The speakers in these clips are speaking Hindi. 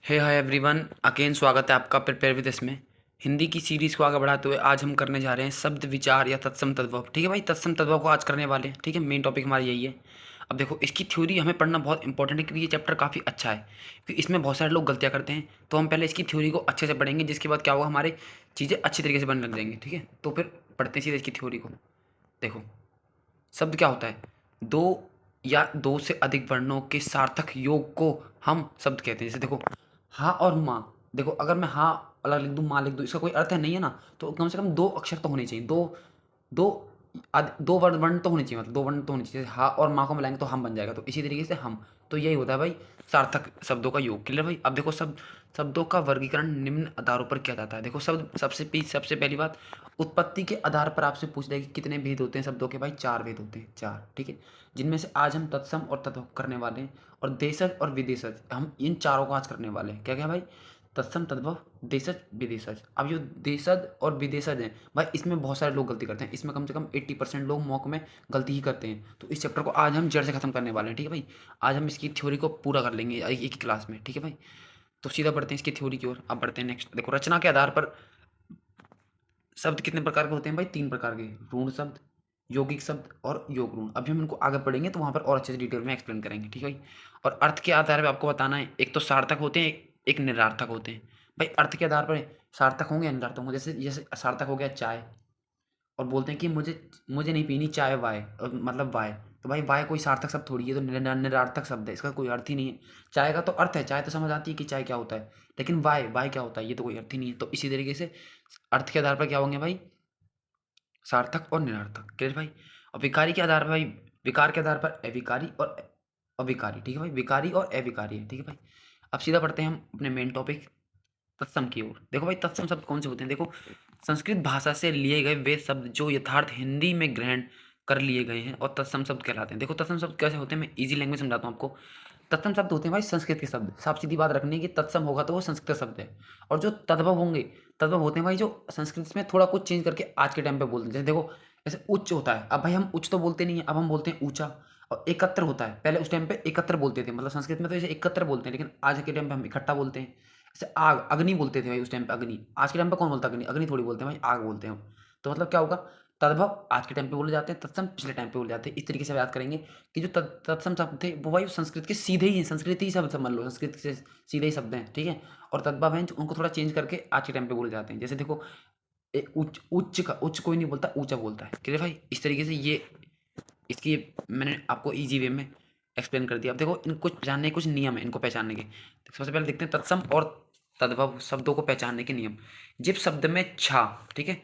हे हाय एवरीवन, अगेन स्वागत है आपका प्रिपेयर विद इसमें। हिंदी की सीरीज़ को आगे बढ़ाते हुए आज हम करने जा रहे हैं शब्द विचार या तत्सम तद्भव। ठीक है भाई, तत्सम तद्भव को आज करने वाले हैं। ठीक है, मेन टॉपिक हमारा यही है। अब देखो, इसकी थ्योरी हमें पढ़ना बहुत इंपॉर्टेंट है क्योंकि ये चैप्टर काफ़ी अच्छा है, क्योंकि इसमें बहुत सारे लोग गलतियाँ करते हैं। तो हम पहले इसकी थ्योरी को अच्छे से पढ़ेंगे, जिसके बाद क्या होगा, हमारी चीज़ें अच्छी तरीके से बनने लग जाएंगी। ठीक है, तो फिर पढ़ते हैं सीधे इसकी थ्योरी को। देखो, शब्द क्या होता है? दो या दो से अधिक वर्णों के सार्थक योग को हम शब्द कहते हैं। जैसे देखो, हाँ और माँ। देखो, अगर मैं हाँ अलग लिख दूँ, माँ लिख दूँ, इसका कोई अर्थ है नहीं है ना। तो कम से कम दो अक्षर तो होने चाहिए, दो दो दो वर्ण तो होने चाहिए, मतलब दो वर्ण तो होने चाहिए। जैसे हाँ और माँ को मिलाएंगे तो हम बन जाएगा, तो इसी तरीके से हम। तो यही होता है भाई सार्थक शब्दों का योग। क्लियर भाई? अब देखो, शब्दों का वर्गीकरण निम्न आधारों पर किया जाता है। देखो, शब्द सबसे पहली बात, उत्पत्ति के आधार पर आपसे पूछ देगा कि कितने भेद होते हैं शब्दों के। भाई चार भेद होते हैं, चार। ठीक है, जिनमें से आज हम तत्सम और तद्भव करने वाले हैं। और देशज और विदेशज, हम इन चारों को आज करने वाले हैं। क्या क्या भाई? तत्सम, तद्भव, देशज, विदेशज। अब जो देशज और विदेशज हैं भाई, इसमें बहुत सारे लोग गलती करते हैं। इसमें कम से कम 80% लोग मॉक में गलती ही करते हैं। तो इस चैप्टर को आज हम जड़ से खत्म करने वाले हैं। ठीक है भाई, आज हम इसकी थ्योरी को पूरा कर लेंगे एक ही क्लास में। ठीक है भाई, तो सीधा बढ़ते हैं इसकी थ्योरी की ओर। अब बढ़ते हैं नेक्स्ट। देखो, रचना के आधार पर शब्द कितने प्रकार के होते हैं भाई? तीन प्रकार के, ऋण शब्द, यौगिक शब्द और योग ऋण। अभी हम इनको आगे पढ़ेंगे तो वहाँ पर और अच्छे से डिटेल में एक्सप्लेन करेंगे। ठीक है भाई, और अर्थ के आधार पर आपको बताना है, एक तो सार्थक होते हैं, एक निरार्थक होते हैं। भाई अर्थ के आधार पर सार्थक होंगे या निरार्थक होंगे। जैसे जैसे सार्थक हो गया चाय, और बोलते हैं कि मुझे मुझे नहीं पीनी चाय वाय, मतलब वाय। तो भाई वाय कोई सार्थक शब्द थोड़ी है, तो निरार्थक शब्द है, इसका कोई अर्थ ही नहीं है। चाय का तो अर्थ है, चाय तो समझ आती है कि चाय क्या होता है, लेकिन वाय वाय क्या होता है, ये तो कोई अर्थ ही नहीं है। तो इसी तरीके से अर्थ के आधार पर क्या होंगे भाई? सार्थक और निरार्थक। क्लियर भाई? और विकारी के आधार पर भाई, विकार के आधार पर अविकारी और अविकारी। ठीक है भाई, विकारी और अविकारी है। ठीक है भाई, अब सीधा पढ़ते हैं हम अपने मेन टॉपिक तत्सम की ओर। देखो भाई, तत्सम शब्द कौन से होते हैं? देखो, संस्कृत भाषा से लिए गए वे शब्द जो यथार्थ हिंदी में ग्रहण कर लिए गए हैं और तत्सम शब्द कहलाते हैं। देखो, तत्सम शब्द कैसे होते हैं, मैं इजी लैंग्वेज समझाता हूँ आपको। तत्सम शब्द होते हैं भाई संस्कृत के शब्द। साफ सीधी बात रखनी है कि तत्सम होगा तो वो संस्कृत शब्द है। और जो तद्भव होंगे, तद्भव होते हैं भाई जो संस्कृत में थोड़ा कुछ चेंज करके आज के टाइम पे बोलते हैं। जैसे देखो, जैसे उच्च होता है, अब भाई हम उच्च तो बोलते नहीं है, अब हम बोलते हैं ऊंचा। और एकत्र होता है, पहले उस टाइम पे एकत्र बोलते थे, मतलब संस्कृत में तो जैसे एकत्र बोलते हैं, लेकिन आज के टाइम पे हम इकट्ठा बोलते हैं। जैसे आग, अग्नि बोलते थे भाई उस टाइम पे अग्नि। आज के टाइम पे कौन बोलता है अग्नि? अग्नि थोड़ी बोलते हैं भाई, आग बोलते हैं हम। तो मतलब क्या होगा, तद्भव आज के टाइम पे बोले जाते हैं, तत्सम पिछले टाइम पे बोले जाते हैं। इस तरीके से याद करेंगे कि जो तत्सम शब्द थे वो भाई संस्कृत के सीधे ही हैं, संस्कृत ही शब्द समझ लो, संस्कृत से सीधे ही शब्द हैं। ठीक है, और तद्भव हैं उनको थोड़ा चेंज करके आज के टाइम पे बोले जाते हैं। जैसे देखो, उच्च, उच्च का उच्च कोई नहीं बोलता, ऊंचा बोलता है। क्लियर भाई? इस तरीके से ये इसकी मैंने आपको इजी वे में एक्सप्लेन कर दिया। अब देखो, इनको जानने के कुछ नियम है, इनको पहचानने के। सबसे पहले देखते हैं तत्सम और तद्भव शब्दों को पहचानने के नियम। जिस शब्द में छा, ठीक है,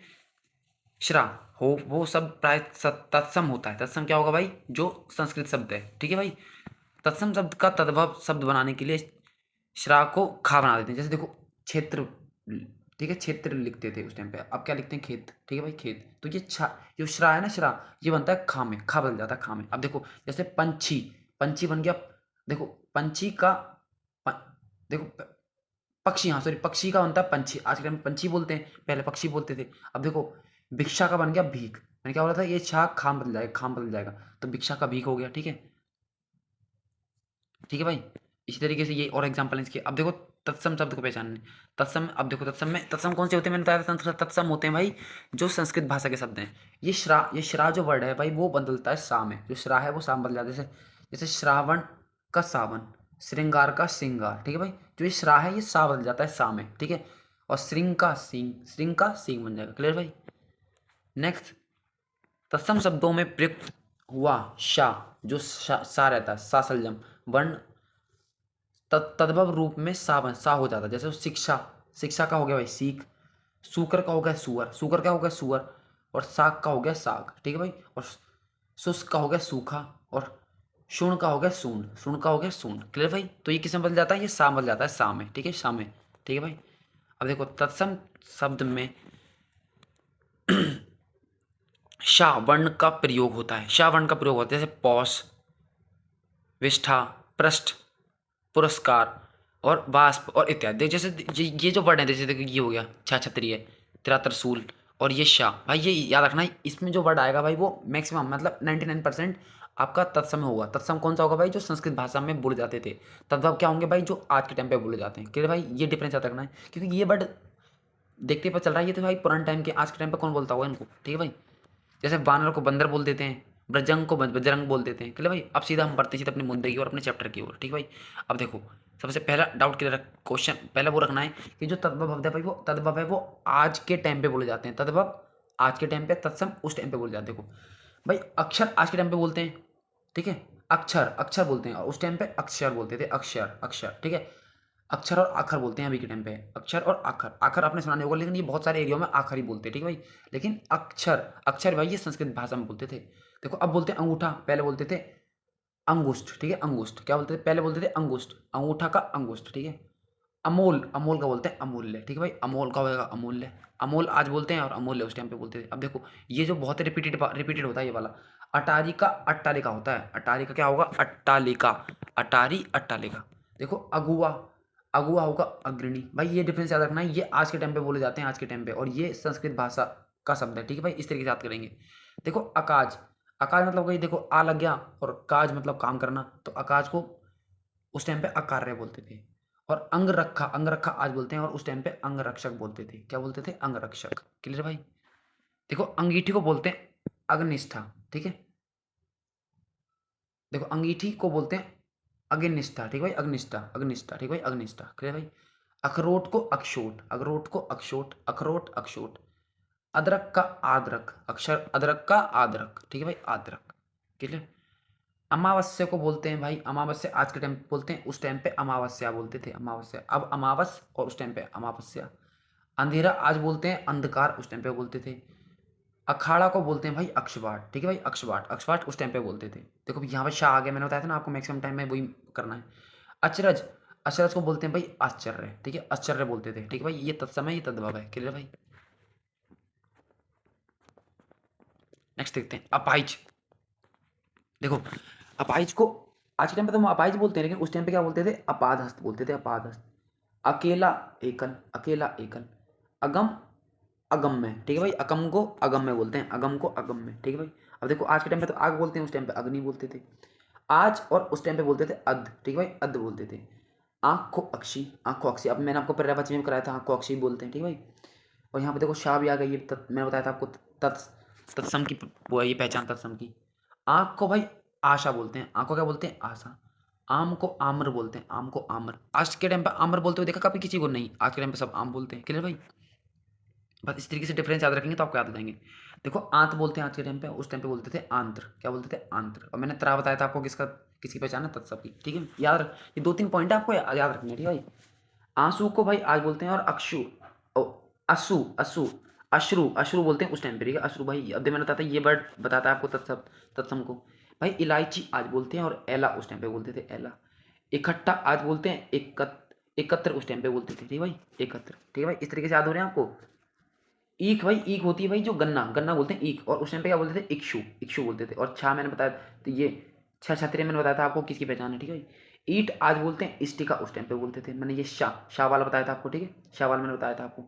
श्रा हो, वो शब्द प्राय तत्सम होता है। तत्सम क्या होगा भाई? जो संस्कृत शब्द है। ठीक है भाई, तत्सम शब्द का तद्भव शब्द बनाने के लिए श्रा को खा बना देते हैं। जैसे देखो, क्षेत्र, ठीक है, क्षेत्र लिखते थे उस टाइम पे, अब क्या लिखते हैं? खेत। ठीक है भाई, खेत। तो ये छा, जो श्रा है ना, श्रा, ये बनता है खा में, खा बदल जाता है खा में। अब देखो, जैसे पंछी, पंछी बन गया, देखो पंछी का प, देखो पक्षी, हाँ सॉरी, पक्षी का बनता है पंछी। आज के टाइम में पंछी बोलते हैं, पहले पक्षी बोलते थे। अब देखो, भिक्षा का बन गया भीख। मैंने क्या बोला था, ये छा खाम बदल जाएगा, खाम बदल जाएगा, तो भिक्षा का भीख हो गया। ठीक है, ठीक है भाई, इसी तरीके से ये और एग्जांपल है इसके। अब देखो, तत्सम शब्द को पहचानने, तत्सम, अब देखो तत्सम कौन से होते हैं? मैंने बताया था, तत्सम होते हैं भाई जो संस्कृत भाषा के शब्द हैं। ये श्रा जो वर्ड है भाई, वो बदलता है सा में। जो श्रा है वो सा में बदल जाता है। जैसे जैसे श्रावण का सावन, श्रृंगार का श्रृंगार। ठीक है भाई, जो ये श्रा है ये सा बदल जाता है सा में। ठीक है, और श्रृंग का सींग बन जाएगा। क्लियर भाई? नेक्स्ट, तत्सम शब्दों में प्रयुक्त हुआ शा, जो सा रहता है, सा सलजम वर्ण, तद्भव रूप में सा हो जाता है। जैसे शिक्षा, शिक्षा का हो गया भाई सीख, सूकर का हो गया सुअर, सूकर का हो गया सुअर, और साग का हो गया साग। ठीक है भाई, और शुष्क का हो गया सूखा, और शुण का हो गया सूंड, शुण का हो गया सूंड। क्लियर भाई? तो ये किस में बदल जाता है? ये सा बदल जाता है सा में। ठीक है, सा में। ठीक है भाई, अब देखो, तत्सम शब्द में शाह वर्ण का प्रयोग होता है। शाह वर्ण का प्रयोग होता है, जैसे पौष, विष्ठा, पृष्ठ, पुरस्कार और वाष्प और इत्यादि। जैसे ये जो वर्ड है, जैसे देखो, ये हो गया छा क्षत्रिय, तेरा त्रिशूल, और ये शाह। भाई ये याद रखना है, इसमें जो वर्ड आएगा भाई वो मैक्सिमम मतलब 99% आपका तत्सम होगा। तत्सम कौन सा होगा भाई? जो संस्कृत भाषा में बोले जाते थे। तद्भव क्या होंगे भाई? जो आज के टाइम पे बोले जाते हैं। क्लियर भाई? ये डिफरेंस याद रखना है, क्योंकि ये वर्ड देखते पता चल रहा है ये तो भाई पुराने टाइम के, आज के टाइम पे कौन बोलता होगा इनको। ठीक है भाई? जैसे बानर को बंदर बोल देते हैं, ब्रजंग को बजरंग बोल देते हैं। क्लियर भाई? अब सीधा हम बढ़ते सीधे अपने मुद्दे की ओर, अपने चैप्टर की ओर। ठीक है भाई? अब देखो, सबसे पहला डाउट क्लियर, क्वेश्चन पहला वो रखना है कि जो तद्भव है भाई, वो तद्भव है वो आज के टाइम पे बोले जाते हैं। तद्भव आज के टाइम पे, तत्सम उस टाइम पे बोले जाते हैं। देखो भाई, अक्षर आज के टाइम पे बोलते हैं। ठीक है? अक्षर अक्षर बोलते हैं, और उस टाइम पे अक्षर बोलते थे। अक्षर अक्षर। ठीक है? अक्षर और आखर बोलते हैं अभी के टाइम पे। अक्षर और आखर, आखर आपने सुना नहीं होगा, लेकिन ये बहुत सारे एरिया में आखर ही बोलते हैं। ठीक है भाई? लेकिन अक्षर अक्षर भाई ये संस्कृत भाषा में बोलते थे। देखो अब बोलते हैं अंगूठा, पहले बोलते थे अंगुष्ठ। ठीक है? अंगुष्ठ क्या बोलते थे? पहले बोलते थे अंगुष्ठ, अंगूठा का अंगुष्ठ। ठीक है? अमोल, अमोल का बोलते हैं अमूल्य। ठीक है भाई? अमोल का होगा अमूल्य। अमोल आज बोलते हैं, और अमूल्य उस टाइम पे बोलते थे। अब देखो, ये जो बहुत रिपीटेड रिपीटेड होता है ये वाला, अटारिका अट्टालिका होता है। अटारिका क्या होगा? अट्टालिका। अटारी अट्टालिका। देखो अगुआ, अगुआ होगा अग्रणी। भाई ये डिफरेंस याद रखना है, ये आज के टाइम पे बोले जाते हैं, आज के टाइम पे, और ये संस्कृत भाषा का शब्द है। ठीक है भाई? इस तरीके से याद करेंगे। देखो अकाज, अकाज मतलब वही, देखो आ लग गया, और काज मतलब काम करना, तो अकाज को उस टाइम पे अकार्य बोलते थे। और अंग रखा, अंग रखा आज बोलते हैं, और उस टाइम पे अंग रक्षक बोलते थे। क्या बोलते थे? अंग रक्षक। क्लियर भाई? देखो अंगीठी को बोलते हैं अग्निष्ठा। ठीक है? देखो अंगीठी को बोलते हैं अग्निष्ठा। ठीक है भाई? अग्निष्ठा, अग्निष्ठा। ठीक है भाई? अग्निष्ठा। क्लियर भाई? अखरोट को अक्षोट, अखरोट को अक्षोट, अखरोट अक्षोट। अदरक का आदरक, अक्षर अदरक का आदरक। ठीक है भाई? आदरक। क्लियर? अमावस्या को बोलते हैं भाई, अमावस्या आज के टाइम पे बोलते हैं, उस टाइम पे अमावस्या बोलते थे। अमावस्या अब अमावस, और उस टाइम पे अमावस्या। अंधेरा आज बोलते हैं अंधकार, उस टाइम पे बोलते थे। अखाड़ा को बोलते हैं भाई अक्षवाट। ठीक है भाई? अक्षवाट, अक्षवाट उस टाइम पे बोलते थे। देखो यहाँ पे शाह आ गया, मैंने बताया था ना आपको, मैक्सिमम टाइम में वही करना है। अचरज, अचरज को बोलते हैं भाई आश्चर्य। ठीक है? आश्चर्य बोलते थे। ठीक है भाई? ये तत्समय, ये तद्भव है। क्लियर भाई? नेक्स्ट देखते हैं अपाइच। देखो अपाइच को आज के टाइम पे तो हम अपाइच बोलते हैं, लेकिन उस टाइम पे क्या बोलते थे? अपादहस्त बोलते थे। अपादहस्त। अकेला, एकल, अकेला एकल। अगम, अगम्य। ठीक है भाई? अकम को अगम्य बोलते हैं, अगम को अगम्य। ठीक है भाई? अब देखो आज के टाइम पे तो आग बोलते हैं, उस टाइम पे अग्नि बोलते थे। आज और उस टाइम पे बोलते थे अध। ठीक है भाई? अध बोलते थे। आँख को अक्षी, आँख को अक्षी। अब मैंने आपको पर्यायवाची में कराया था, आँख को अक्षी बोलते हैं। ठीक है भाई? और यहाँ पे देखो शाह भी आ गई है, मैंने बताया था आपको तत्सम की वो है ये पहचान तत्सम की। आँख को भाई आशा बोलते हैं, आँख को क्या बोलते हैं? आशा। आम को आम्र बोलते हैं, आम को आम्र। आज के टाइम पे आम्र बोलते हुए देखा कभी किसी को? नहीं, आज के टाइम पे सब आम बोलते हैं। क्लियर भाई? बस इस तरीके से डिफरेंस याद रखेंगे तो आपको याद हो जाएंगे। देखो आंत बोलते हैं आज के टाइम पे, उस टाइम पे बोलते थे आंत्र। क्या बोलते थे? आंत्र। और मैंने त्रा बताया था आपको, किसका, किसकी पहचान है? तत्सम की। ठीक है? याद ये दो तीन पॉइंट आपको याद रखने हैं। ठीक है भाई? आंसू को भाई आज बोलते हैं, और अक्षु, असु, असु, अश्रु, अश्रु बोलते हैं उस टाइम पे। ठीक है? अश्रु भाई, अब मैंने बताया था ये वर्ड बताता है आपको तत्सम, तत्सम को। भाई इलायची आज बोलते हैं, और एला उस टाइम पे बोलते थे। एला। इकट्ठा आज बोलते हैं, एकत्र उस टाइम पे बोलते थे। ठीक है भाई? एकत्र। ठीक है भाई? इस तरीके से याद हो रहे हैं आपको। ईख भाई, ईख होती है भाई जो गन्ना, गन्ना बोलते हैं ईख, और उस टाइम पे क्या बोलते थे? इक्षु, इक्षु बोलते थे। और छा मैंने बताया, तो ये छह छतरे मैंने बताया था आपको किसकी पहचान है। ठीक है भाई? ईट आज बोलते हैं इष्टिका, उस टाइम पे बोलते थे। मैंने ये शाह, शाह वाला बताया था आपको। ठीक है? शाह वाला मैंने बताया था आपको।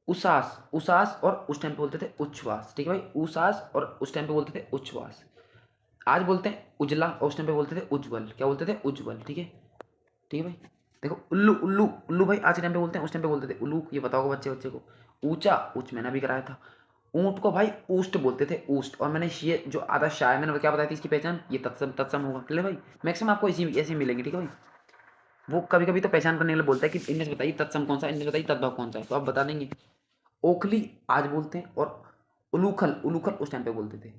उसास, उसास और उस टाइम पे बोलते थे उच्छ्वास। ठीक है भाई? उसास और उस टाइम पे बोलते थे उच्छ्वास। आज बोलते हैं उजला, और उस टाइम पे बोलते थे उज्ज्वल। क्या बोलते थे? उज्ज्वल। ठीक है? ठीक है भाई? देखो उल्लू, उल्लू, उल्लू भाई आज के टाइम पे बोलते हैं, उस टाइम पे बोलते थे उल्लू। ये बताओगे बच्चे बच्चे को। ऊंचा, उच्च मैंने अभी कराया था। ऊंट को भाई ऊष्ट बोलते थे, ऊष्ट। और मैंने ये जो आधा शाय मैंने क्या बताई थी इसकी पहचान, ये तत्सम, तत्सम होगा। क्लियर भाई? मैक्सिमम आपको इसी ऐसे मिलेंगे। ठीक है भाई? वो कभी कभी तो पहचान करने के लिए बोलता है कि इनमें से बताइए तत्सम कौन सा, इनमें से बताइए तद्भव कौन सा है, तो आप बता देंगे। ओखली आज बोलते हैं, और उलूखल, उलूखल उस टाइम पे बोलते थे।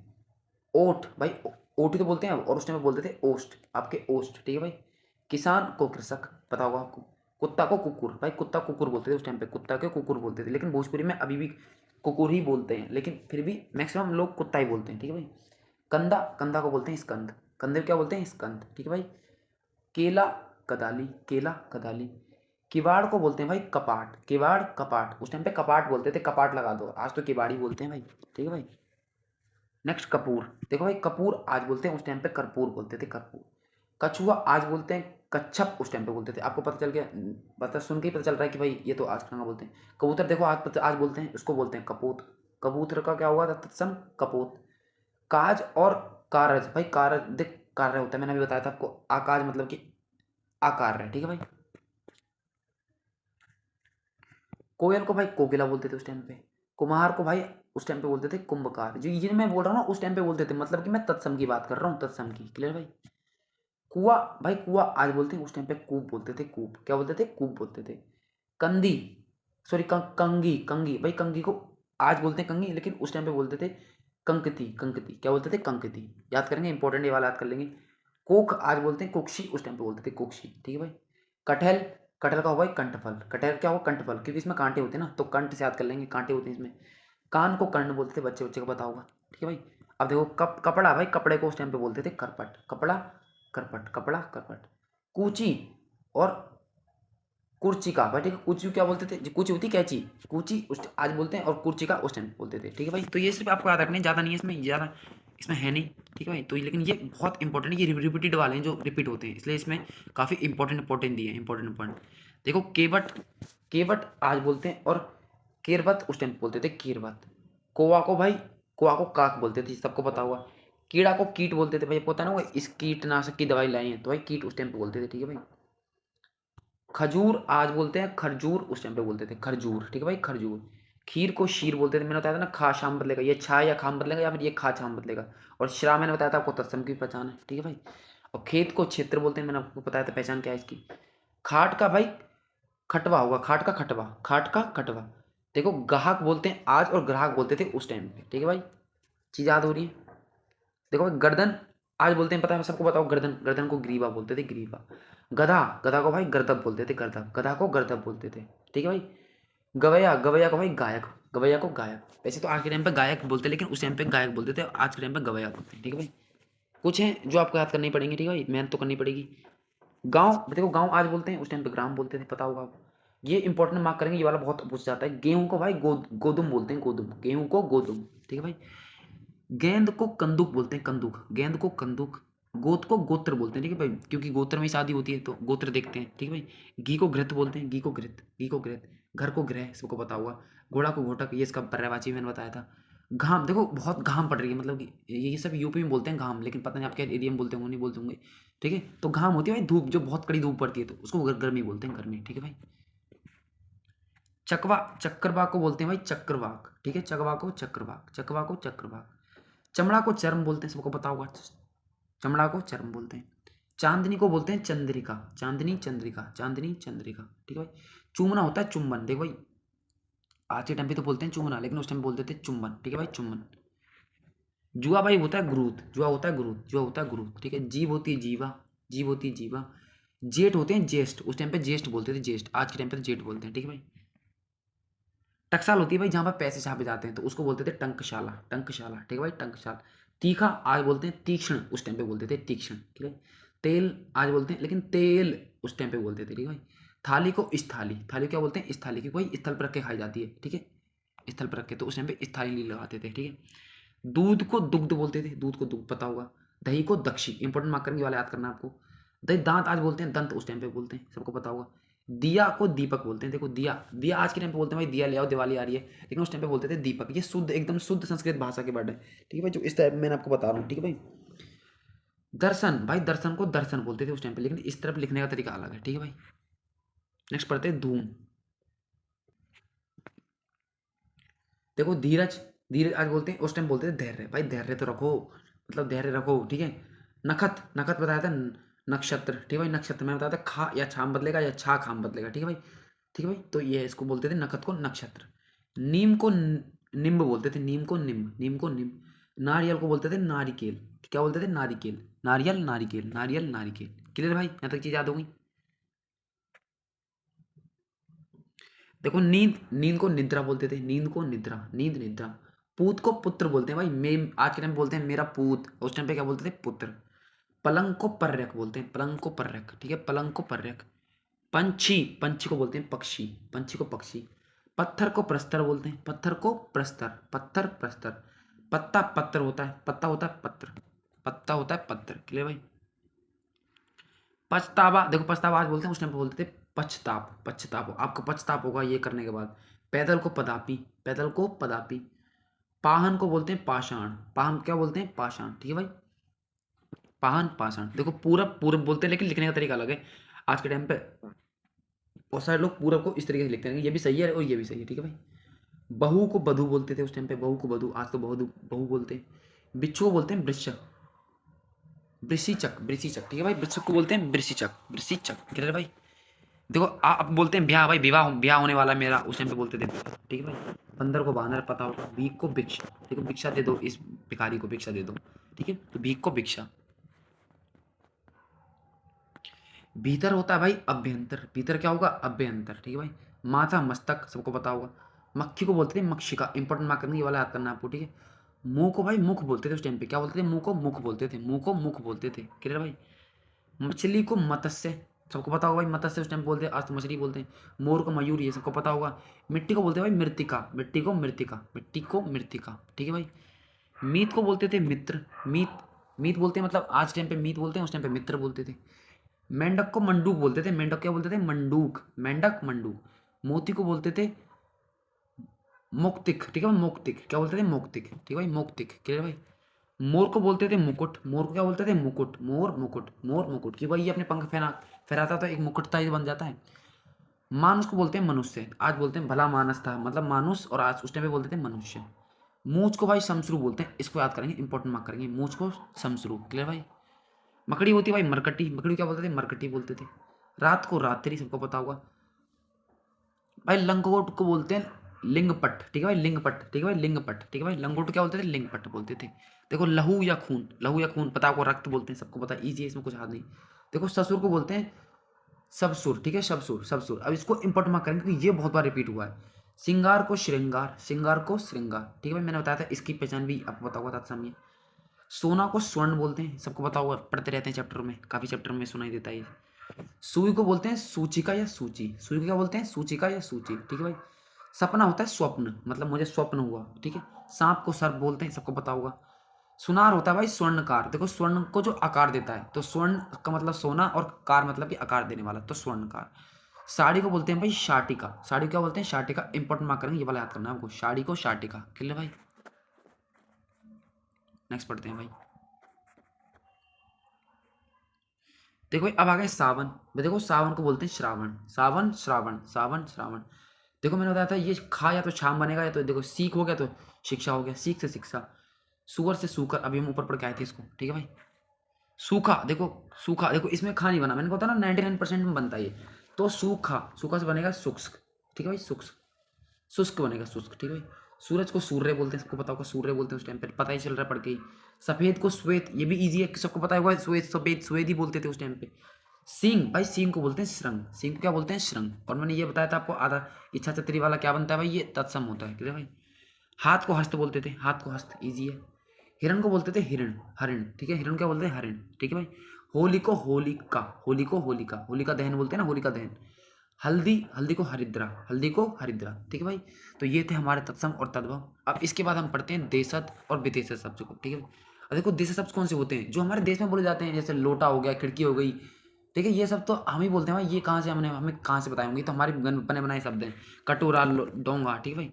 ओठ भाई, ओठी तो बोलते हैं, और उस टाइम पे बोलते थे ओष्ठ, आपके ओष्ठ। ठीक है भाई? किसान को कृषक, पता होगा आपको। कुत्ता को कुकुर, भाई कुत्ता कुकुर बोलते थे उस टाइम पे, कुत्ता के कुकुर बोलते थे। लेकिन भोजपुरी में अभी भी कुकुर ही बोलते हैं, लेकिन फिर भी मैक्सिमम लोग कुत्ता ही बोलते हैं। ठीक है भाई? कंधा, कंधा को बोलते हैं स्कंद, कंधे को क्या बोलते हैं? स्कंद। ठीक है भाई? केला, कदाली, केला कदाली। किवाड़ को बोलते हैं भाई कपाट, किवाड़ कपाट। उस टाइम पे कपाट बोलते थे, कपाट लगा दो, आज तो किवाड़ी बोलते हैं भाई। ठीक है भाई? नेक्स्ट कपूर। देखो भाई कपूर आज बोलते हैं, उस टाइम पे कर्पूर बोलते थे, कर्पूर। कछुआ आज बोलते हैं कच्छप, उस टाइम पे बोलते थे। आपको पता चल गया, पता सुन के ही पता चल रहा है कि भाई ये तो आज कहाँ बोलते हैं। कबूतर देखो आज बोलते हैं, उसको बोलते हैं कपूत। कबूतर का क्या हुआ था? तत्सम कपूत। काज और कारज भाई, कारज देख कार्य होता है, मैंने अभी बताया था आपको। आकाज मतलब कि आकार है, ठीक है भाई। कोयल को भाई कोकिला बोलते थे उस टाइम पे। कुम्हार को भाई उस टाइम पे बोलते थे कुंभकार। जो ये मैं बोल रहा हूँ ना, उस टाइम पे बोलते थे, मतलब कि मैं तत्सम की बात कर रहा हूँ, तत्सम की। क्लियर भाई। कुआ भाई, कुआ आज बोलते हैं, उस टाइम पे कूप बोलते थे। कूप क्या बोलते थे? कूप बोलते थे। कंदी, सॉरी कंगी, कंगी भाई, कंगी को आज बोलते हैं कंगी, लेकिन उस टाइम पे बोलते थे कंकती। कंकती क्या बोलते थे? कंकती। याद करेंगे, इंपॉर्टेंट ये वाला याद कर लेंगे। कोक आज बोलते हैं कुक्षी, उस टाइम पे बोलते थे कुक्षी, ठीक है भाई। कटहल, कटहल का हुआ कंठफल। कटहल क्या हुआ? कंठफल, क्योंकि इसमें कांटे होते हैं ना, तो कंठ से याद कर लेंगे, कांटे होते हैं इसमें। कान को कर्ण बोलते थे, बच्चे बच्चे को पता होगा, ठीक है भाई। अब देखो कपड़ा भाई, कपड़े को उस टाइम पे बोलते थे करपट। कपड़ा करपट, कपड़ा करपट। कूची और कुर्ची का भाई, ठीक है। कुची क्या बोलते थे? कुची होती कैची, कुची उस आज बोलते हैं, और कुर्ची का उस टाइम बोलते थे, ठीक है भाई। तो ये सिर्फ आपको याद रखना है, ज़्यादा नहीं है इसमें, ज़्यादा इसमें है नहीं, ठीक है भाई। तो लेकिन ये बहुत इंपॉर्टेंट है, ये रिपीटेड वाले हैं जो रिपीट होते हैं, इसलिए इसमें काफ़ी इंपॉर्टेंट दिए हैं, इंपॉर्टेंट पॉइंट। देखो केवट, केवट आज बोलते हैं, और केरवत उस टाइम बोलते थे, केरवत। कोवा को भाई, कोवा को काक बोलते थे, सबको पता होगा। कीड़ा को कीट बोलते थे भाई, पता ना वो इस कीटनाशक की दवाई लाई है, तो भाई कीट उस टाइम पे बोलते थे, ठीक है भाई। खजूर आज बोलते हैं खरजूर, उस टाइम पे बोलते थे खरजूर, ठीक है भाई, खरजूर। खीर को शीर बोलते थे, मैंने बताया था ना, खा शाम बदलेगा, ये छा या खाम बदलेगा, या फिर ये खा छाम बदलेगा। और श्रा मैंने बताया था आपको, तत्सम की पहचान है, ठीक है भाई। और खेत को क्षेत्र बोलते हैं, मैंने आपको बताया था पहचान क्या है इसकी। खाट का भाई खटवा होगा, खाट का खटवा, खाट का खटवा। देखो ग्राहक बोलते हैं आज, और ग्राहक बोलते थे उस टाइम पे, ठीक है भाई। चीज याद हो रही है? देखो भाई, गर्दन आज बोलते हैं, पता है सबको बताओ, गर्दन, गर्दन को ग्रीवा बोलते थे, ग्रीवा। गधा, गधा को भाई गर्दभ बोलते थे, गर्दभ, गधा को गर्दभ बोलते थे, ठीक है भाई। गवैया, गवैया को भाई गायक, गवैया को गायक। वैसे तो आज के टाइम पे गायक बोलते हैं, लेकिन उस टाइम पे गायक बोलते थे, आज के टाइम पे गवैया बोलते हैं, ठीक है भाई। कुछ है जो आपको याद करनी पड़ेंगे, ठीक है भाई, मेहनत तो करनी पड़ेगी। गाँव, देखो गाँव आज बोलते हैं, उस टाइम पे ग्राम बोलते थे, पता होगा आपको। ये इंपॉर्टेंट मार्क करेंगे, ये वाला बहुत पूछ जाता है। गेहूं को भाई गोदुम बोलते हैं, गोदुम, गेहूं को गोदुम, ठीक है भाई। गेंद को कंदुक बोलते हैं, कंदुक, गेंद को कंदुक। गोत को गोत्र बोलते हैं, ठीक है भाई, क्योंकि गोत्र में शादी होती है तो गोत्र देखते हैं, ठीक है भाई। घी को घृत बोलते हैं, घी को घृत, घी को घृत। घर को गृह, सबको पता होगा। घोड़ा को घोटक, ये इसका पर्यायवाची मैंने बताया था। घाम, देखो बहुत घाम पड़ रही है, मतलब कि ये सब यूपी में बोलते हैं घाम, लेकिन पता नहीं आपके एरिया में बोलते होंगे, नहीं बोलते होंगे, ठीक है। तो घाम होती है भाई धूप, जो बहुत कड़ी धूप पड़ती है, तो उसको गर्मी बोलते हैं, गर्मी, ठीक है भाई। चकवा, चक्रवाक को बोलते हैं भाई चक्रवाक, ठीक है। चकवा को चक्रवाक, चकवा को चक्रवाक। चमड़ा को चर्म बोलते हैं, सबको पता होगा, चमड़ा को चर्म बोलते हैं। चांदनी को बोलते हैं चंद्रिका, चांदनी चंद्रिका, चांदनी चंद्रिका, ठीक है भाई। चूमना होता है चुंबन, देखो भाई, आज के टाइम पे तो बोलते हैं चूमना, लेकिन उस टाइम बोलते थे चुंबन, ठीक है भाई, चुंबन। जुआ भाई होता है गुरूत, जुआ होता है गुरूत, जुआ होता है गुरूत, ठीक है। जीव होती है जीवा, जीव होती है जीवा। जेठ होते हैं ज्येष्ठ, उस टाइम पे ज्येष्ठ बोलते थे, ज्येष्ठ, आज के टाइम पे तो जेठ बोलते हैं, ठीक है भाई। टकसाल होती है भाई, जहाँ पर पैसे छापे जाते हैं, तो उसको बोलते थे टंकशाला, टंकशाला, ठीक है भाई, टंकशाला। तीखा आज बोलते हैं तीक्ष्ण, उस टाइम पे बोलते थे तीक्ष्ण, ठीक है। तेल आज बोलते हैं, लेकिन तेल उस टाइम पे बोलते थे, ठीक है भाई। थाली को स्थाली, थाली क्या बोलते हैं? स्थाली, क्योंकि भाई स्थल पर रख के खाई जाती है, ठीक है, स्थल पर रख के, तो उस टाइम पे स्थाली नहीं लगाते थे, ठीक है। दूध को दुग्ध बोलते थे, दूध को दुग्ध, पता होगा। दही को दक्षी, इंपॉर्टेंट मार्क करेंगे वाला याद करना आपको। दही, दांत आज बोलते हैं दंत, उस टाइम पे बोलते हैं, सबको पता होगा। दिया को दीपक बोलते हैं, देखो दिया, दिया आज के टाइम पे बोलते हैं भाई, दिया ले आओ दिवाली आ रही है, लेकिन उस टाइम पे बोलते थे दीपक। ये शुद्ध, एकदम शुद्ध संस्कृत भाषा के वर्ड है, ठीक है भाई, जो इस टाइप मैंने आपको बता रहा हूँ, ठीक है भाई। दर्शन भाई, दर्शन को दर्शन बोलते थे उस टाइम पे, लेकिन इस तरफ लिखने का तरीका अलग है, ठीक है भाई। नेक्स्ट पढ़ते हैं धूम। देखो धीरज, धीरज आज बोलते हैं, उस टाइम बोलते थे धैर्य, भाई धैर्य तो रखो, मतलब धैर्य रखो, ठीक है। नखत, नखत बताया था नक्षत्र, ठीक है भाई, नक्षत्र में बताया था खा या छाम बदलेगा, या छा खाम बदलेगा, ठीक है भाई, ठीक है भाई। तो ये इसको बोलते थे नखत को नक्षत्र। नीम को निम्ब बोलते थे, नीम को निम्ब, नीम को निम्ब। नारियल को बोलते थे नारिकेल, क्या बोलते थे? नारिकेल, नारियल नारिकेल, नारियल नारिकेल। क्लियर भाई, यहाँ तक चीज याद होगी। देखो नींद, नींद को निद्रा बोलते थे, नींद को निद्रा, नींद निद्रा। पूत को पुत्र बोलते हैं भाई, मैं आज के टाइम बोलते हैं मेरा पूत, उस टाइम पे क्या बोलते थे? पुत्र। पलंग को पर्यक बोलते हैं, पलंग को पर्यक, ठीक है, पलंग को पर्यक। पंछी, पंछी को बोलते हैं पक्षी, पंछी को पक्षी। पत्थर को प्रस्तर बोलते हैं, पत्थर को प्रस्तर, पत्थर प्रस्तर। पत्ता पत्थर होता है, पत्ता होता है पत्र, पत्ता होता है पत्र, क्लियर भाई। पछतावा, देखो पछतावा आज बोलते हैं, उस टाइम पे बोलते थे पछताप, पछताप, आपको पछताप होगा ये करने के बाद। पैदल को पदापी, पैदल को पदापी। पाहन को बोलते हैं पाषाण, पाहन क्या बोलते हैं? पाषाण, ठीक है भाई। पाहन पाषाण। देखो पूरब पूरब बोलते हैं लेकिन लिखने का तरीका अलग है। आज के टाइम पे बहुत सारे लोग पूरब को इस तरीके से लिखते हैं, ये भी सही है और ये भी सही है, ठीक है भाई। बहू को बधू बोलते थे उस टाइम पे, बहू को बधू, आज तो बहू बहू बोलते हैं। बिच्छू को बोलते हैं वृश्चक, वृषिचक, वृषिचक, ठीक है भाई। वृश्चक को बोलते हैं वृषिचक, वृषिचक, ठीक है भाई। देखो आप बोलते हैं ब्याह, भाई विवाह, ब्याह होने वाला मेरा, उस टाइम पे बोलते थे, ठीक है भाई। बंदर को बानर पता होगा, भीख को भिक्षा, देखो भिक्षा दे दो, इस भिखारी को भिक्षा दे दो, ठीक है, तो भीख को भिक्षा। भीतर होता है भाई अभ्यंतर, भीतर क्या होगा, अभ्यंतर, ठीक है भाई। माथा मस्तक सबको पता होगा। मक्खी को बोलते थे मक्षिका, इंपॉर्टेंट मार्क करने वाला याद करना आपको, ठीक है। मुंह को भाई मुख बोलते थे उस टाइम पे, क्या बोलते थे, मुंह को मुख बोलते थे, मुंह को मुख बोलते थे, क्लियर भाई। मछली को मत्स्य, सबको पता होगा भाई, मत्स्य उस टाइम बोलते हैं, आज तो मछली बोलते हैं। मोर को मयूर, ये सबको पता होगा। मिट्टी को बोलते हैं भाई मृतिका, मिट्टी को मृतिका, मिट्टी को मृतिका, ठीक है भाई। मीत को बोलते थे मित्र, मीत, मीत बोलते हैं मतलब आज टाइम पे मीत बोलते हैं, उस टाइम पे मित्र बोलते थे। मेंढक को मंडूक बोलते थे, मेंढक क्या बोलते थे, मंडूक, मेंढक मंडूक। मोती को बोलते थे मोक्तिक, ठीक है भाई, मोक्तिक, क्या बोलते थे, मोक्तिक, ठीक है भाई, मोक्तिक, क्लियर भाई। मोर को बोलते थे मुकुट, मोर को क्या बोलते थे, मुकुट, मोर मुकुट, मोर मुकुट, कि भाई ये अपने पंख फहराता तो एक मुकुट था, ये बन जाता है। मानुष को बोलते हैं मनुष्य, आज बोलते हैं भला मानस था, मतलब मानुष, और आज उस टाइम पे बोलते थे मनुष्य। मूछ को भाई शमश्रु बोलते हैं, इसको याद करेंगे, इंपॉर्टेंट मार्क करेंगे, मूछ को शमश्रु, क्लियर भाई। मकड़ी होती है भाई मरकटी, मकड़ी क्या बोलते थे, मरकटी बोलते थे। रात को रात्रि, सबको पता होगा भाई। लंगोट को बोलते हैं लिंगपट, ठीक है भाई, लिंगपट, ठीक है भाई, लिंगपट, ठीक है भाई। लंगोट क्या बोलते थे, लिंगपट बोलते थे। देखो लहू या खून, लहू या खून पता आपको, रक्त बोलते हैं, सबको पता, इजी है, इसमें कुछ हाथ नहीं। देखो ससुर को बोलते हैं सबसुर, ठीक है, सबसुर, सबसुर। अब इसको इंपॉर्टेंट मार्क करेंगे क्योंकि ये बहुत बार रिपीट हुआ है। श्रृंगार को श्रृंगार, श्रृंगार को श्रृंगार, ठीक है भाई, मैंने बताया था, इसकी पहचान भी आपको पता होगा तत्समय। सोना को स्वर्ण बोलते हैं, सबको पता होगा, पढ़ते रहते हैं चैप्टर में, काफी चैप्टर में सुनाई देता है ये। सुई को बोलते हैं सूचिका या सूची, सुई को क्या बोलते हैं, सूचिका या सूची, ठीक है भाई। सपना होता है स्वप्न, मतलब मुझे स्वप्न हुआ, ठीक है। सांप को सर्प बोलते हैं, सबको पता होगा। सुनार होता है भाई स्वर्णकार, देखो स्वर्ण को जो आकार देता है, तो स्वर्ण का मतलब सोना, और कार मतलब कि आकार देने वाला, तो स्वर्णकार। साड़ी को बोलते हैं भाई शाटिका, साड़ी क्या बोलते हैं, शाटिका, इंपॉर्टेंट मार्क करेंगे, ये वाला याद करना है आपको, साड़ी को शाटिका, क्लियर भाई। नेक्स्ट पढ़ते हैं भाई। देखो भाई अब आ गए सावन, देखो सावन को बोलते हैं श्रावण, सावन श्रावण, सावन श्रावण। देखो मैंने बताया था ये खा या तो शाम बनेगा, या तो देखो सीख हो गया तो शिक्षा हो गया, सीख से शिक्षा। सुअर से सूकर, अभी हम ऊपर पढ़ के आए थे इसको, ठीक है भाई। सूखा, देखो सूखा, देखो इसमें खा नहीं बना, मैंने कहा था ना 99% में बनता है ये, तो सूखा, सूखा से बनेगा शुष्क, ठीक है भाई, शुष्क, शुष्क बनेगा, शुष्क, ठीक है भाई। सूरज को सूर्य बोलते हैं, सबको पता होगा, सूर्य बोलते हैं, उस टाइम पे पता ही चल रहा है पढ़ के ही। सफेद को श्वेत, ये भी इजी है, सबको पता होगा, श्वेत सफेद श्वेत ही बोलते थे उस टाइम पे। सींग, भाई सींग को बोलते हैं श्रृंग, सींग को क्या बोलते हैं, श्रृंग। और मैंने ये बताया था आपको आधा, इच्छा छतरी वाला क्या बनता है भाई, ये तत्सम होता है, क्लियर भाई। हाथ को हस्त बोलते थे, हाथ को हस्त, इजी है। हिरण को बोलते थे हिरण, हरिण, ठीक है, हिरण क्या बोलते हैं, हरिण, ठीक है भाई। होली को होलिका, होली को होलिका, होलिका दहन बोलते हैं ना, होलिका दहन। हल्दी, हल्दी को हरिद्रा, हल्दी को हरिद्रा, ठीक है भाई। तो ये थे हमारे तत्सम और तद्भव। अब इसके बाद हम पढ़ते हैं देशज और विदेशज शब्द को, ठीक है भाई। अब देखो देशज शब्द कौन से होते हैं, जो हमारे देश में बोले जाते हैं, जैसे लोटा हो गया, खिड़की हो गई, ठीक है, ये सब तो हम ही बोलते हैं भाई, ये कहाँ से हमने, हमें कहाँ से बताए होंगे, तो हमारे बने बनाए शब्द हैं। कटोरा, डोंगा, ठीक है भाई।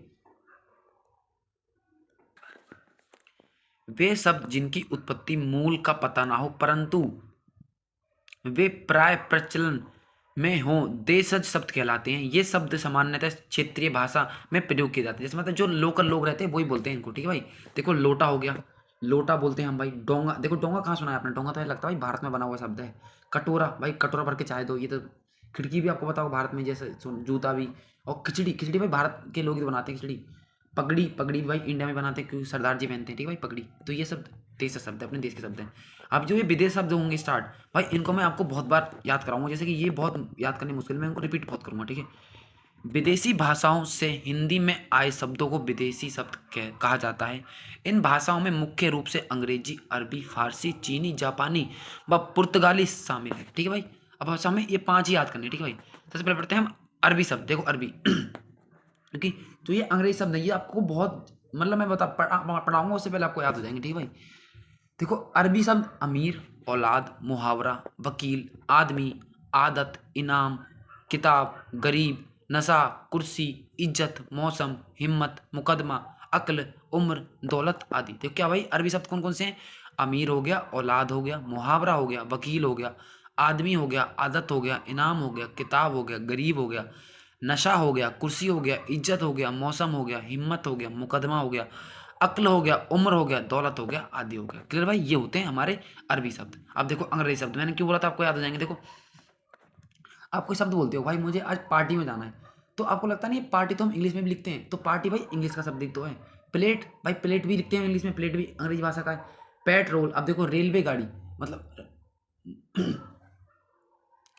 वे शब्द जिनकी उत्पत्ति मूल का पता ना हो, परंतु वे प्राय प्रचलन में हो, देशज शब्द कहलाते हैं। ये शब्द सामान्यतः क्षेत्रीय भाषा में प्रयोग किए जाते हैं, जैसे मतलब जो लोकल लोग रहते हैं वही बोलते हैं इनको, ठीक है भाई। देखो लोटा हो गया, लोटा बोलते हैं हम भाई। डोंगा, देखो डोंगा कहाँ सुना है आपने, डोंगा तो लगता है भाई भारत में बना हुआ शब्द है। कटोरा, भाई कटोरा भर के चाय दो, ये तो। खिड़की भी आपको पता होगा भारत में, जैसे जूता भी। और खिचड़ी, खिचड़ी भाई भारत के लोग ही तो बनाते हैं खिचड़ी। पगड़ी, पगड़ी भी भाई इंडिया में बनाते हैं क्योंकि सरदार जी पहनते हैं, ठीक है भाई, पगड़ी। तो ये सब देश का शब्द है, अपने देश के शब्द हैं। अब जो ये विदेश शब्द होंगे स्टार्ट, भाई इनको मैं आपको बहुत बार याद कराऊंगा, जैसे कि ये बहुत याद करने मुश्किल, मैं इनको रिपीट बहुत करूंगा, ठीक है। विदेशी भाषाओं से हिंदी में आए शब्दों को विदेशी शब्द कहा जाता है। इन भाषाओं में मुख्य रूप से अंग्रेजी, अरबी, फारसी, चीनी, जापानी व पुर्तगाली शामिल है, ठीक है भाई। अब भाषा में ये 5 ही याद करने, ठीक है भाई। सबसे पहले पढ़ते हैं हम अरबी शब्द, देखो अरबी क्योंकि तो ये अंग्रेजी शब्द नहीं, ये आपको बहुत, मतलब मैं पढ़ाऊंगा उससे पहले आपको याद हो जाएंगे, ठीक है भाई। देखो अरबी शब्द अमीर, औलाद, मुहावरा, वकील, आदमी, आदत, इनाम, किताब, गरीब, नशा, कुर्सी, इज्जत, मौसम, हिम्मत, मुकदमा, अक्ल, उम्र, दौलत आदि। देखो क्या भाई अरबी शब्द कौन कौन से हैं, अमीर हो गया, औलाद हो गया, मुहावरा हो गया, वकील हो गया, आदमी हो गया, आदत हो गया, इनाम हो गया, किताब हो गया, गरीब हो गया, नशा हो गया, कुर्सी हो गया, इज्जत हो गया, मौसम हो गया, हिम्मत हो गया, मुकदमा हो गया, अक्ल हो गया, उम्र हो गया, दौलत हो गया, आदि हो गया। क्लियर भाई, ये होते हैं हमारे अरबी शब्द। अब देखो अंग्रेजी शब्द, मैंने क्यों बोला था आपको याद हो जाएंगे। देखो आप कोई शब्द बोलते हो भाई मुझे आज पार्टी में जाना है, तो आपको लगता नहीं पार्टी तो हम इंग्लिश में भी लिखते हैं, तो पार्टी भाई इंग्लिश का शब्द ही तो है। प्लेट भाई प्लेट भी लिखते हैं इंग्लिश में, प्लेट भी अंग्रेजी भाषा का है। पेट्रोल, अब देखो रेलवे गाड़ी, मतलब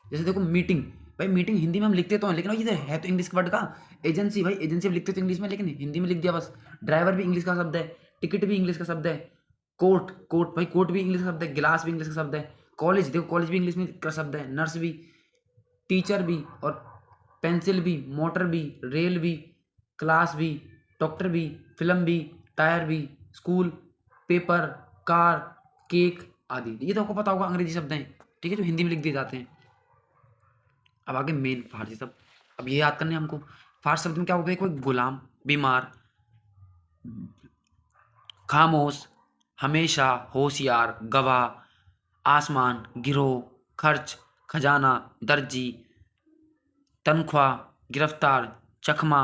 जैसे देखो मीटिंग, भाई मीटिंग हिंदी में हम लिखते तो हैं, लेकिन ये है तो इंग्लिश वर्ड का। एजेंसी, भाई एजेंसी हम लिखते तो इंग्लिश में, लेकिन हिंदी में लिख दिया बस। ड्राइवर भी इंग्लिश का शब्द है, टिकट भी इंग्लिश का शब्द है। कोट, कोट भाई कोट भी इंग्लिश का शब्द है, गिलास भी इंग्लिश का शब्द है। कॉलेज देखो कॉलेज भी इंग्लिश में का शब्द है। नर्स भी, टीचर भी, और पेंसिल भी, मोटर भी, रेल भी, क्लास भी, डॉक्टर भी, फिल्म भी, टायर भी, स्कूल, पेपर, कार, केक आदि। ये तो आपको पता होगा अंग्रेजी शब्द हैं, ठीक है, जो हिंदी में लिख दिए जाते हैं। अब आगे मेन फारसी शब्द, अब ये याद करने हैं हमको। फारसी शब्द में क्या होता है, कोई गुलाम, बीमार, खामोश, हमेशा, होशियार, गवाह, आसमान, गिरोह, खर्च, खजाना, दर्जी, तनख्वाह, गिरफ्तार, चकमा,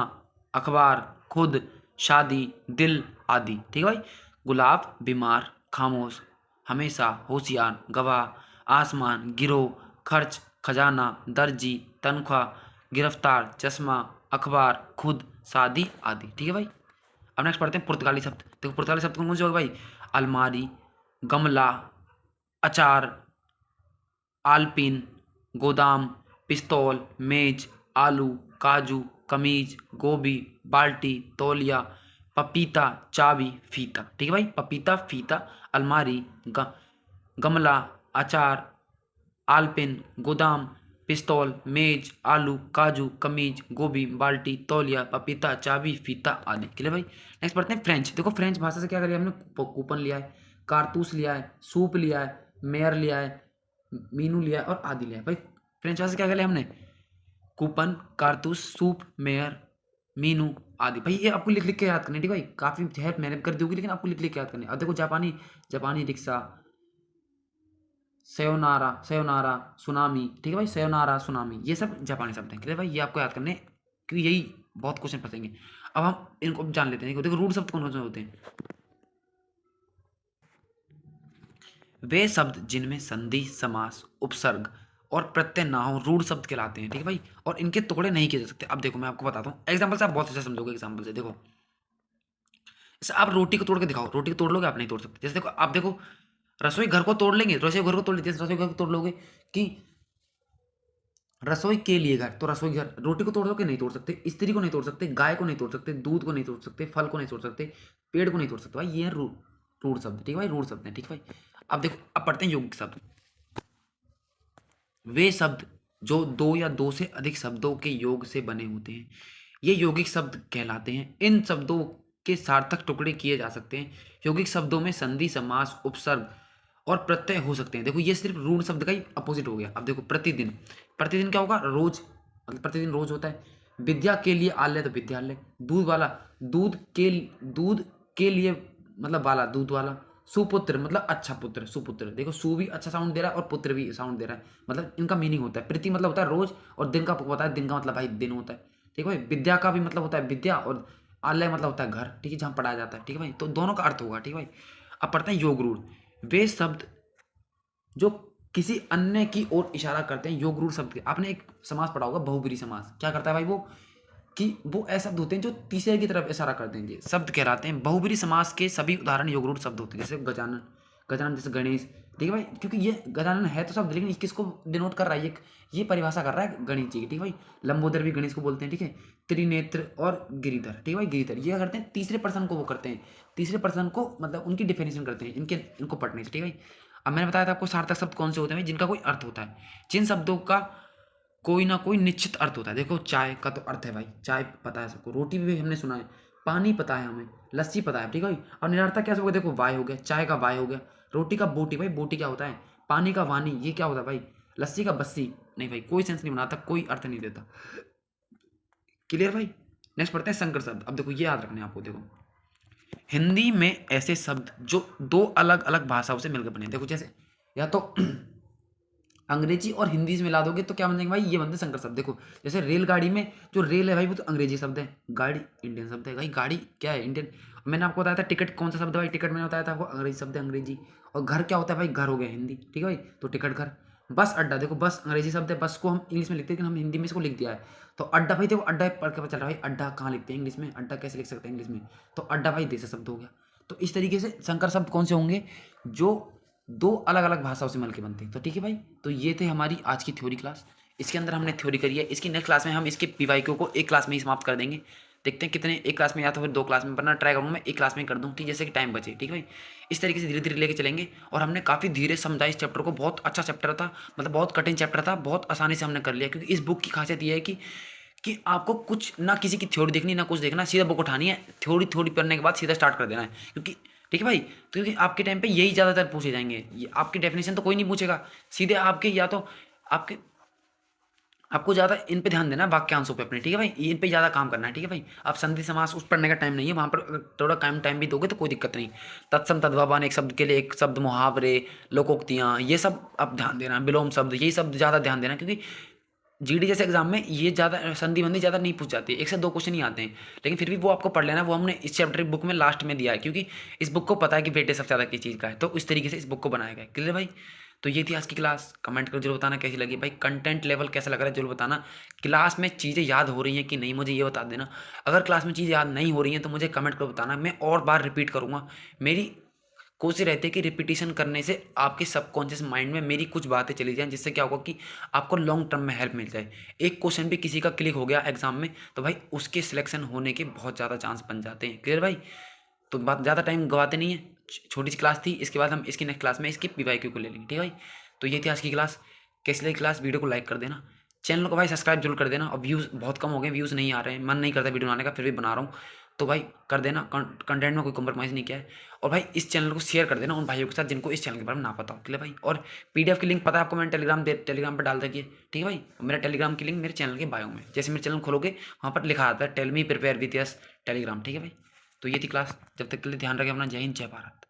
अखबार, खुद, शादी, दिल आदि। ठीक है भाई, गुलाब, बीमार, खामोश, हमेशा, होशियार, गवाह, आसमान, गिरोह, खर्च, खजाना, दर्जी, तनख्वाह, गिरफ्तार, चश्मा, अखबार, खुद, शादी आदि। ठीक है भाई। अब नेक्स्ट पढ़ते हैं पुर्तगाली शब्द। देखो पुर्तगाली शब्द कौन से हो गए भाई, अलमारी, गमला, अचार, आलपिन, गोदाम, पिस्तौल, मेज, आलू, काजू, कमीज, गोभी, बाल्टी, तौलिया, पपीता, चाबी, फीता। ठीक है भाई, पपीता, फीता, अलमारी, गमला, अचार, आलपिन, गोदाम, पिस्तौल, मेज, आलू, काजू, कमीज, गोभी, बाल्टी, तौलिया, पपीता, चाबी, फीता आदि। क्लियर भाई। नेक्स्ट पढ़ते हैं फ्रेंच। देखो फ्रेंच भाषा से क्या करिए हमने, कूपन लिया है, कारतूस लिया है, सूप लिया है, मेयर लिया है, मीनू लिया है और आदि लिया है। भाई फ्रेंच भाषा से क्या कर लिया हमने, कूपन, कारतूस, सूप, मेयर, मीनू आदि। भाई ये आपको लिख लिख के याद करनी, ठीक है भाई, काफी हेल्प मैंने कर दी होगी, लेकिन आपको लिख लिख के याद करनी। अब देखो जापानी, जापानी रिक्शा, सयोनारा, सयोनारा, सुनामी। ठीक है भाई, सयोनारा, सुनामी, ये सब जापानी शब्द हैं। क्लियर भाई, ये आपको याद करने, क्योंकि यही बहुत क्वेश्चन फंसेंगे। अब हम इनको जान लेते हैं। देखो रूढ़ शब्द कौन कौन से होते हैं, वे शब्द जिनमें संधि, समास, उपसर्ग और प्रत्यय ना हो रूढ़ शब्द कहलाते हैं। ठीक है भाई, और इनके टुकड़े नहीं किए जा सकते। अब देखो मैं आपको बताता हूँ एग्जाम्पल से, आप बहुत अच्छा समझोगे एग्जाम्पल से। देखो जैसे आप रोटी को तोड़ के दिखाओ, रोटी को तोड़ लोगे, आप नहीं तोड़ सकते। जैसे देखो आप देखो रसोई घर को तोड़ लेंगे, रसोई घर को तोड़ लेते, रसोई घर को तोड़ लोगे कि रसोई के लिए घर, तो रसोई घर। रोटी को तोड़ दो कि नहीं तोड़ सकते, स्त्री को नहीं तोड़ सकते, गाय को नहीं तोड़ सकते, दूध को नहीं तोड़ सकते, फल को नहीं तोड़ सकते, पेड़ को नहीं तोड़ सकते। भाई ये रूढ़ शब्द। ठीक है भाई, रूढ़ शब्द है। ठीक है भाई, अब देखो अब पढ़ते हैं यौगिक शब्द। वे शब्द जो दो या दो से अधिक शब्दों के योग से बने होते हैं, ये यौगिक शब्द कहलाते हैं। इन शब्दों के सार्थक टुकड़े किए जा सकते हैं। यौगिक शब्दों में संधि, समास, उपसर्ग और प्रत्यय हो सकते हैं। देखो ये सिर्फ रूढ़ शब्द का ही अपोजिट हो गया। अब देखो प्रतिदिन, प्रतिदिन क्या होगा, रोज, मतलब प्रतिदिन रोज होता है। विद्या के लिए आलय, तो विद्यालय। दूध वाला, दूध के लिए मतलब वाला, दूध वाला। सुपुत्र मतलब अच्छा पुत्र, सुपुत्र। देखो सु भी अच्छा साउंड दे रहा है और पुत्र भी साउंड दे रहा है, मतलब इनका मीनिंग होता है। प्रति मतलब होता है रोज, और दिन का पता है, दिन का मतलब भाई दिन होता है। ठीक है भाई, विद्या का भी मतलब होता है विद्या, और आलय मतलब होता है घर, ठीक है, जहाँ पढ़ाया जाता है। ठीक है भाई, तो दोनों का अर्थ होगा। ठीक है भाई, अब पढ़ते हैं योग रूढ़। वे शब्द जो किसी अन्य की ओर इशारा करते हैं, योग रूढ़ शब्द के। आपने एक समास पढ़ा होगा, बहुब्रीहि समास। क्या करता है भाई वो, कि वो ऐसे शब्द होते हैं जो तीसरे की तरफ इशारा कर देंगे, शब्द कहलाते हैं। बहुब्रीहि समास के सभी उदाहरण योग रूढ़ शब्द होते हैं, जैसे गजानन, गजानन जैसे गणेश। ठीक है भाई, क्योंकि ये गजानन है तो शब्द, लेकिन किसको डिनोट कर रहा है, ये परिभाषा कर रहा है गणेश जी की। ठीक है भाई, लंबोदर भी गणेश को बोलते हैं। ठीक है, त्रिनेत्र और गिरिधर। ठीक है भाई, गिरिधर ये क्या करते हैं, तीसरे पर्सन को वो करते हैं, तीसरे पर्सन को मतलब उनकी डिफिनेशन करते हैं, इनको पढ़ने से। ठीक है भाई, अब मैंने बताया था आपको सार्थक शब्द कौन से होते हैं, जिनका कोई अर्थ होता है, जिन शब्दों का कोई ना कोई निश्चित अर्थ होता है। देखो चाय का तो अर्थ है भाई, चाय पता है सबको, रोटी भी हमने सुना है, पानी पता है हमें, लस्सी पता है। ठीक है भाई, और निरर्थक कैसे हो गया, देखो वाय हो गया, चाय का वाय हो गया, रोटी का बोटी, भाई बोटी क्या होता है, पानी का वानी, ये क्या होता है भाई, लस्सी का बस्सी। नहीं भाई, कोई सेंस नहीं बनाता, कोई अर्थ नहीं देता। क्लियर भाई। नेक्स्ट पढ़ते हैं संकर शब्द। अब देखो ये याद रखने हैं आपको। देखो हिंदी में ऐसे शब्द जो दो अलग अलग भाषाओं से मिलकर बने। देखो जैसे या तो अंग्रेजी और हिंदी से मिला दोगे तो क्या बन जाएंगे भाई, ये बनते हैं संकर शब्द। देखो जैसे रेलगाड़ी में जो रेल है भाई वो तो अंग्रेजी शब्द है, गाड़ी इंडियन शब्द है भाई, गाड़ी क्या है इंडियन। मैंने आपको बताया था टिकट कौन सा शब्द है भाई, टिकट मैंने बताया था आपको अंग्रेजी शब्द है अंग्रेजी। और घर क्या होता है भाई, घर हो गया हिंदी, ठीक है भाई, तो टिकट घर। बस अड्डा, देखो बस अंग्रेजी शब्द है, बस को हम इंग्लिश में लिखते हैं लेकिन हम हिंदी में इसको लिख दिया है। तो अड्डा भाई, देखो अड्डा पढ़ के पता चल रहा है भाई, अड्डा कहाँ लिखते हैं इंग्लिश में, अड्डा कैसे लिख सकते हैं इंग्लिश में, तो अड्डा भाई देश शब्द हो गया। तो इस तरीके से संकर शब्द कौन से होंगे, जो दो अलग अलग भाषाओं से मिलकर बनते हैं। तो ठीक है भाई, तो ये थे हमारी आज की थ्योरी क्लास। इसके अंदर हमने थ्योरी करी है, इसकी नेक्स्ट क्लास में हम इसके पीवाईक्यू को एक क्लास में ही समाप्त कर देंगे। देखते हैं कितने, एक क्लास में या तो फिर दो क्लास में, वरना ट्राई करूँगा मैं एक क्लास में कर दूँ, ठीक, जैसे कि टाइम बचे, ठीक है भाई। इस तरीके से धीरे धीरे लेके चलेंगे। और हमने काफ़ी धीरे समझा इस चैप्टर को, बहुत अच्छा चैप्टर था, मतलब बहुत कठिन चैप्टर था, बहुत आसानी से हमने कर लिया। क्योंकि इस बुक की खासियत ये है कि आपको कुछ ना किसी की थ्योरी देखनी ना कुछ देखना, सीधा बुक उठानी है, थ्योरी थ्योरी पढ़ने के बाद सीधा स्टार्ट कर देना है। क्योंकि ठीक है भाई, क्योंकि आपके टाइम पे यही ज़्यादातर पूछे जाएंगे, ये आपकी डेफिनेशन तो कोई नहीं पूछेगा, सीधे आपके या तो आपके, आपको ज़्यादा इन पे ध्यान देना है, वाक्यांशों पे अपने, ठीक है भाई, इन पे ज़्यादा काम करना है, ठीक है भाई। आप संधि समास उस पढ़ने का टाइम नहीं है, वहाँ पर अगर थोड़ा टाइम भी दोगे तो कोई दिक्कत नहीं। तत्सम तद्भवान, एक शब्द के लिए एक शब्द, मुहावरे, लोकोक्तियाँ, ये सब आप ध्यान देना, विलोम शब्द, यही सब ज़्यादा ध्यान देना। क्योंकि जीडी जैसे एग्जाम में ये ज़्यादा संधि बंदी ज़्यादा नहीं पूछ जाती है, एक से दो क्वेश्चन ही आते हैं, लेकिन फिर भी वो आपको पढ़ लेना, वो हमने इस चैप्टर की बुक में लास्ट में दिया है। क्योंकि इस बुक को पता है कि वेटेज सबसे ज़्यादा किस चीज़ का है, तो इस तरीके से इस बुक को बनाया गया है। क्लियर भाई, तो ये थी आज की क्लास। कमेंट कर जरूर बताना कैसी लगी भाई, कंटेंट लेवल कैसा लग रहा है जरूर बताना। क्लास में चीज़ें याद हो रही हैं कि नहीं, मुझे ये बता देना। अगर क्लास में चीज़ याद नहीं हो रही हैं तो मुझे कमेंट कर बताना, मैं और बार रिपीट करूँगा। मेरी कोशिश रहती है कि रिपीटिशन करने से आपके सबकॉन्शियस माइंड में मेरी कुछ बातें चली जाएं, जिससे क्या होगा कि आपको लॉन्ग टर्म में हेल्प मिल जाए। एक क्वेश्चन भी किसी का क्लिक हो गया एग्जाम में तो भाई उसके सिलेक्शन होने के बहुत ज़्यादा चांस बन जाते हैं। क्लियर भाई, तो बात ज़्यादा टाइम गवाते नहीं है, छोटी सी क्लास थी, इसके बाद हम इसकी नेक्स्ट क्लास में इसकी पीवाईक्यू को ले लेंगे, ठीक है भाई। तो ये थी आज की क्लास, कैसी लगी क्लास, वीडियो को लाइक कर देना, चैनल को भाई सब्सक्राइब जरूर कर देना। और व्यूज़ बहुत कम हो गए, व्यूज़ नहीं आ रहे हैं, मन नहीं करता वीडियो बनाने का, फिर भी बना रहा हूँ, तो भाई कर देना। कंटेंट में कोई कॉम्प्रोमाइज़ नहीं किया है। और भाई इस चैनल को शेयर कर देना उन भाइयों के साथ जिनको इस चैनल के बारे में ना पता हो। क्लियर भाई, और पीडीएफ की लिंक पता है आपको, मैंने टेलीग्राम पर डाल रखी है, ठीक है भाई। मेरा टेलीग्राम की लिंक मेरे चैनल के बायो में, जैसे मेरे चैनल खोलोगे वहाँ पर लिखा आता है tell me prepare with yes telegram, ठीक है भाई। तो ये थी क्लास, जब तक के लिए ध्यान रखें अपना। जय हिंद, जय भारत।